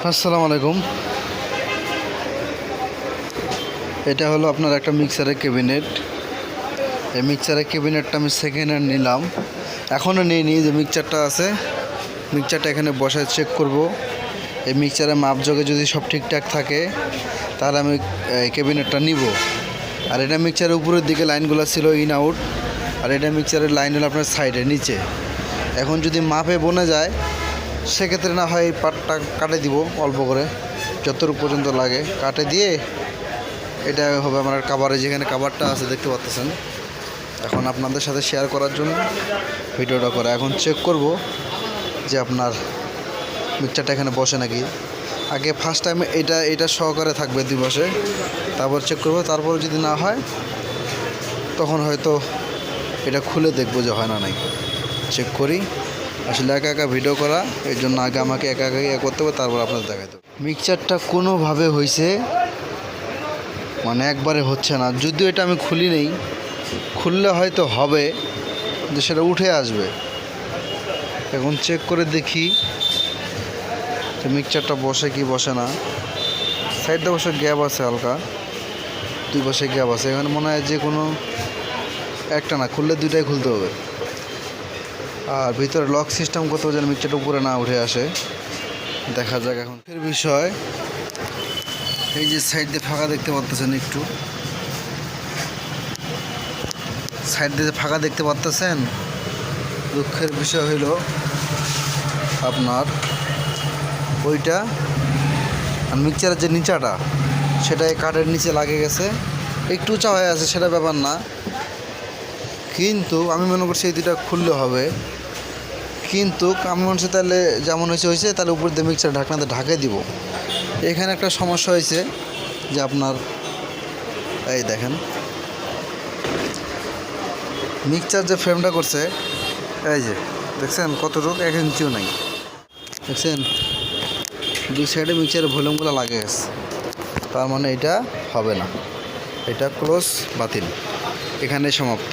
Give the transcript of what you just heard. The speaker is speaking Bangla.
আসসালামু আলাইকুম। এটা হলো আপনার একটা মিক্সারের ক্যাবিনেট। এই মিক্সারের ক্যাবিনেটটা আমি সেকেন্ড হ্যান্ড নিলাম, এখনও নিইনি। যে মিক্সারটা আছে, মিক্সারটা এখানে বসায় চেক করব। এই মিক্সারের মাপযোগে যদি সব ঠিকঠাক থাকে তাহলে আমি এই ক্যাবিনেটটা নিব। আর এটা মিক্সারের উপরের দিকে লাইনগুলো ছিল ইন আউট, আর এটা মিক্সারের লাইন হলো আপনার সাইডে নিচে। এখন যদি মাপে বনে যায় সেক্ষেত্রে না হয় এই পাটটা কাটে দিব অল্প করে, যতটুকু পর্যন্ত লাগে কাটে দিয়ে এটা হবে আমার কাভারে, যেখানে কাভারটা আছে দেখতে পাচ্ছেন। এখন আপনাদের সাথে শেয়ার করার জন্য ভিডিওটা করা। এখন চেক করব যে আপনার মিক্সারটা এখানে বসে নাকি। আগে ফার্স্ট টাইম এটা সহকারে থাকবে দুই পাশে, তারপর চেক করব। তারপর যদি না হয় তখন হয়তো এটা খুলে দেখবো যে হয় না নাই। চেক করি। আসলে একা একা ভিডিও করা, এই জন্য আগে আমাকে একা একা করতে হবে, তারপর আপনাদের দেখাতে হবে। মিক্সচারটা কোনোভাবে হয়েছে, মানে একবারে হচ্ছে না। যদিও এটা আমি খুলি নেই, খুললে হয়তো হবে যে সেটা উঠে আসবে। এখন চেক করে দেখি যে মিক্সচারটা বসে কি বসে না। সাইডে বসে গ্যাপ আছে হালকা, দুই পাশে গ্যাপ আছে। এখানে মনে হয় যে কোনো একটা না, খুললে দুইটাই খুলতে হবে। আর ভিতরে লক সিস্টেম করতে হবে যেন মিক্সচারটা উপরে না উঠে আসে। দেখা যাক এখন এর বিষয়। এই যে সাইড দিয়ে ফাঁকা দেখতে পাচ্ছেন, একটু সাইড দিয়ে ফাঁকা দেখতে পাচ্ছেন। দুঃখের বিষয় হইল আপনার ওইটা আর মিক্সচারের যে নিচাটা সেটা কাঠের নিচে লাগে গেছে, একটু উঁচা হয়ে আছে, সেটা ব্যাপার না। কিন্তু আমি মনে করছি এই দুটা খুললে হবে। কিন্তু আমি মনে হচ্ছে তাহলে যেমন হয়েছে তাহলে উপর দিয়ে মিক্সচার ঢাকনাতে ঢাকে দিব। এখানে একটা সমস্যা হয়েছে যে আপনার এই দেখেন মিক্সচার যে ফ্রেমটা করছে, এই যে দেখছেন কতটুকু, 1 ইঞ্চিও নাই। দেখছেন দুই সাইডে মিক্সচারের ভলিউমগুলো লাগে গেছে। তার মানে এটা হবে না, এটা ক্লোজ, বাতিল, এখানে সমাপ্ত।